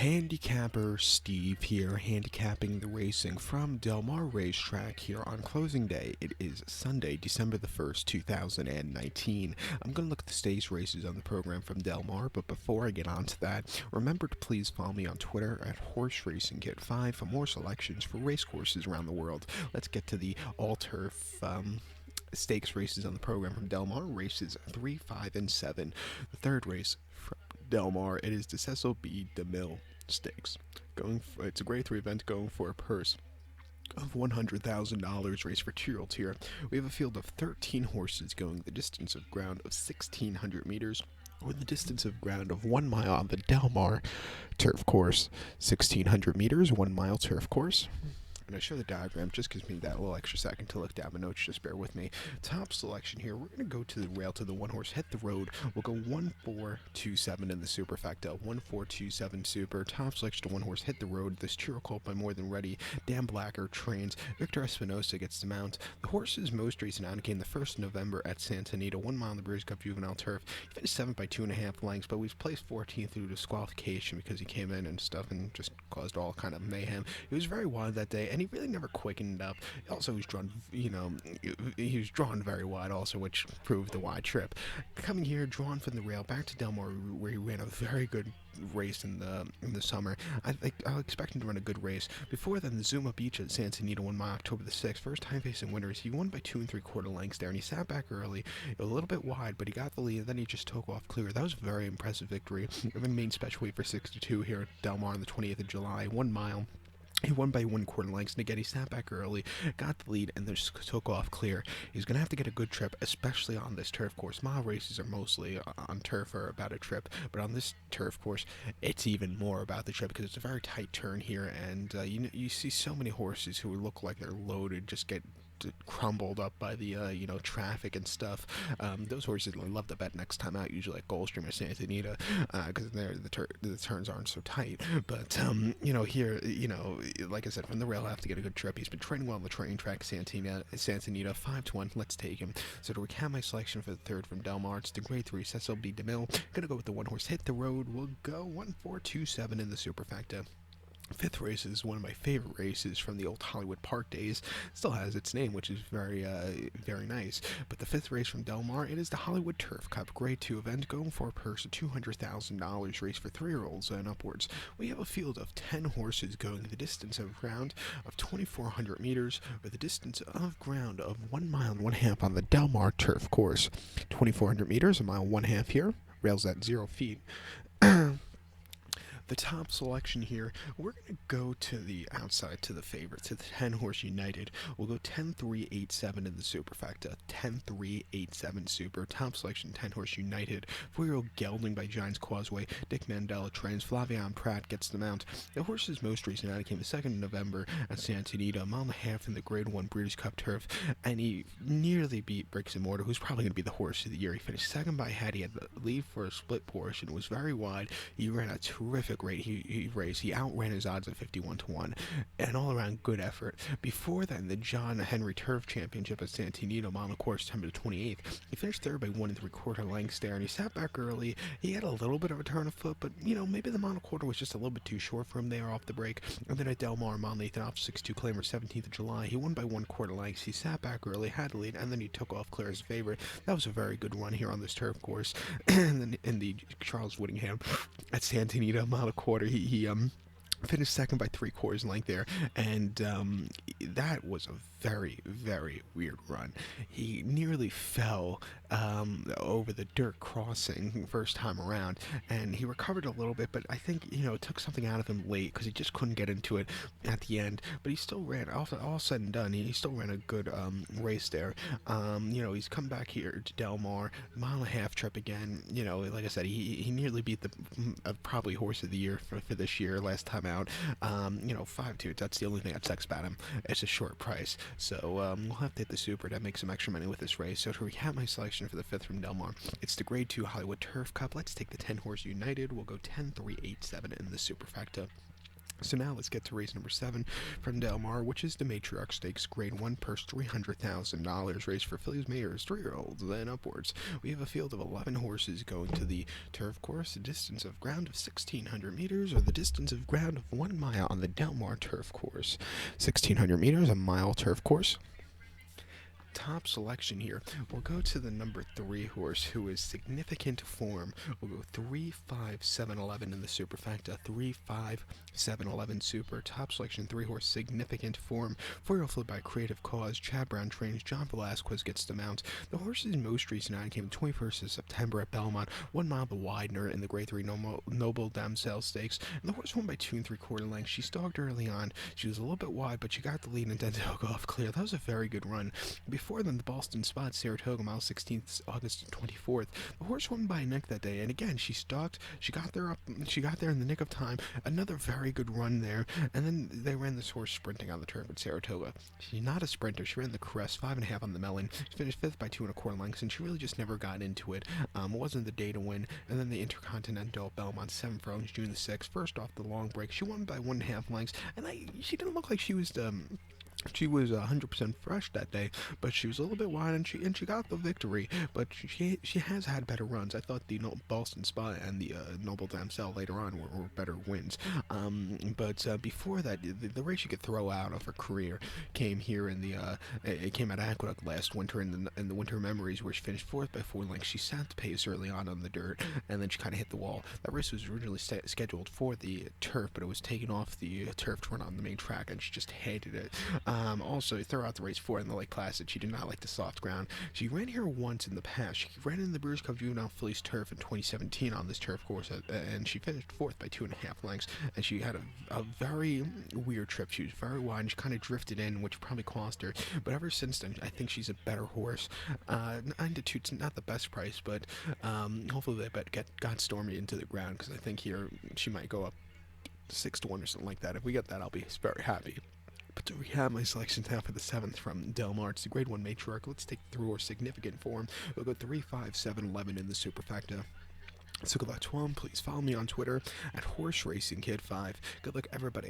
Handicapper Steve here, handicapping the racing from Del Mar Racetrack here on closing day. It is Sunday, December the 1st, 2019. I'm going to look at the stakes races on the program from Del Mar, but before I get on to that, remember to please follow me on Twitter at Horse Racing Kit 5 for more selections for race courses around the world. Let's get to the all-turf stakes races on the program from Del Mar, races 3, 5, and 7. The third race from Del Mar, it is the Cecil B. Demille Stakes. It's a grade 3 event going for a purse of $100,000 race for 2-year-olds here. We have a field of 13 horses going the distance of ground of 1,600 meters, or the distance of ground of 1 mile on the Del Mar turf course. 1,600 meters, 1 mile turf course. And I show the diagram, just gives me that little extra second to look down my notes, just bear with me. Top selection here, we're going to go to the rail to the one horse, hit the road. We'll go 1-4-2-7 in the superfecta, 1-4-2-7 super. Top selection to one horse, hit the road. This Chiro colt by More Than Ready. Dan Blacker trains. Victor Espinosa gets the mount. The horse's most recent outing came the 1st of November at Santa Anita, 1 mile on the Breeders' Cup Juvenile Turf. He finished 7th by 2.5 lengths, but was placed 14th due to disqualification because he came in and stuff and just caused all kind of mayhem. He was very wide that day, and he really never quickened up. Also, he was drawn, he was drawn very wide also, which proved the wide trip. Coming here, drawn from the rail, back to Del Mar, where he ran a very good race in the summer. I'll expect him to run a good race. Before then, the Zuma Beach at Santa Anita, 1 mile, October the 6th. First time facing winners. He won by 2 3/4 lengths there, and he sat back early, a little bit wide, but he got the lead, and then he just took off clear. That was a very impressive victory. Remained special weight for 62 here at Del Mar on the 20th of July, 1 mile. He won by 1/4 lengths, and again, he sat back early, got the lead, and then just took off clear. He's going to have to get a good trip, especially on this turf course. Mile races are mostly on turf or about a trip, but on this turf course, it's even more about the trip because it's a very tight turn here, and you see so many horses who look like they're loaded just get crumbled up by the traffic and stuff. Those horses love to bet next time out, usually at Gulfstream or Santa Anita, because the turns aren't so tight. But here, like I said, from the rail, I have to get a good trip. He's been training well on the train track, Santa Anita, 5-1. Let's take him. So to recap my selection for the third from Del Mar, it's the grade 3 Cecil B. Demille. Gonna go with the one horse, hit the road. We'll go 1-4-2-7 in the superfecta. Fifth race is one of my favorite races from the old Hollywood Park days. Still has its name, which is very nice. But the fifth race from Del Mar, it is the Hollywood Turf Cup Grade 2 event, going for a purse of $200,000 race for 3-year-olds and upwards. We have a field of 10 horses going the distance of ground of 2,400 meters, or the distance of ground of 1 mile and 1/2 on the Del Mar Turf course. 2,400 meters, 1.5 here, rails at 0 feet. The top selection here, we're going to go to the outside, to the favorite, to the 10 horse United. We'll go 10-3-8-7 in the superfecta. 10-3-8-7 super. Top selection, 10 horse United. 4-year-old Gelding by Giants Causeway. Dick Mandela trains. Flavian Pratt gets the mount. The horse's most recent outing came the 2nd of November at Santa Anita, 1.5 miles in the Grade 1 Breeders' Cup turf, and he nearly beat Bricks and Mortar, who's probably going to be the horse of the year. He finished 2nd by Hattie. He had the lead for a split portion. It was very wide. He ran a terrific rate. He outran his odds at 51-1. An all-around good effort. Before then, the John Henry Turf Championship at Santa Anita, mile and a quarter, September the 28th. He finished 3rd by 1 3/4 lengths there, and he sat back early. He had a little bit of a turn of foot, but maybe the mile and a quarter was just a little bit too short for him there off the break. And then at Del Mar, mile and 1/8 off 6-2 claimer, 17th of July. He won by 1/4 lengths. He sat back early, had the lead, and then he took off clear as a favorite. That was a very good run here on this turf course. And then in the Charles Whittingham at Santa Anita, mile and a quarter, he finished 2nd by 3/4 length there, and that was a very, very weird run. He nearly fell over the dirt crossing first time around, and he recovered a little bit, but I think it took something out of him late because he just couldn't get into it at the end. But he still ran, all said and done, he still ran a good race there. He's come back here to Del Mar, 1.5 mile trip again. Like I said, he nearly beat the probably horse of the year for this year last time out. 5-2. That's the only thing that sucks about him. It's a short price. So we'll have to hit the super to make some extra money with this race. So to recap my selection for the fifth from Del Mar, it's the Grade 2 Hollywood Turf Cup. Let's take the 10 horse United. We'll go 10-3-8-7 in the superfecta. So now let's get to race number 7 from Del Mar, which is the Matriarch Stakes Grade 1 purse $300,000 race for fillies, mares, 3-year-olds, then upwards. We have a field of 11 horses going to the turf course, a distance of ground of 1,600 meters, or the distance of ground of 1 mile on the Del Mar turf course. 1,600 meters, a mile turf course. Top selection here. We'll go to the number 3 horse, who is significant form. We'll go 3-5-7-11 in the superfecta. 3-5-7-11 super. Top selection 3 horse, significant form. 4-year-old flip by Creative Cause. Chad Brown trains. John Velasquez gets the mount. The horse's most recent outing came 21st of September at Belmont. 1 mile the Widener in the Grade 3 Noble Demille Stakes. And the horse won by 2 3/4 lengths. She stalked early on. She was a little bit wide, but she got the lead and then took off clear. That was a very good run. Before then, the Boston Spot, Saratoga, mile 16th, August 24th. The horse won by a neck that day, and again, she stalked. She got there in the nick of time. Another very good run there, and then they ran this horse sprinting on the turf at Saratoga. She's not a sprinter. She ran the crest, 5.5 on the melon. She finished 5th by 2 1/4 lengths, and she really just never got into it. Wasn't the day to win. And then the Intercontinental at Belmont, 7 furlongs, June the 6th. First off the long break, she won by 1.5 lengths, and she didn't look like she was 100% fresh that day, but she was a little bit wide, and she got the victory. But she has had better runs. I thought the Boston Spy and the Noble Damsel later on were better wins. But before that, the race you could throw out of her career came here in the it came at Aqueduct last winter in the Winter Memories, where she finished 4th by 4 lengths. She sat the pace early on the dirt, and then she kind of hit the wall. That race was originally scheduled for the turf, but it was taken off the turf to run on the main track, and she just hated it. Also, throw out the race 4 in the Lake Placid. She did not like the soft ground. She ran here once in the past. She ran in the Brewers Cup Juvenile Fillies turf in 2017 on this turf course, and she finished 4th by 2.5 lengths. And she had a very weird trip. She was very wide, and she kind of drifted in, which probably cost her. But ever since then, I think she's a better horse. 9-2's not the best price, but hopefully they got Stormy into the ground, because I think here she might go up 6-1 or something like that. If we get that, I'll be very happy. But to recap my selections now for the 7th from Del Mar, it's the Grade 1 Matriarch. Let's take through her significant form. We'll go 3-5-7-11 in the superfecta. So good luck to 'em. Please follow me on Twitter at HorseRacingKid5. Good luck, everybody.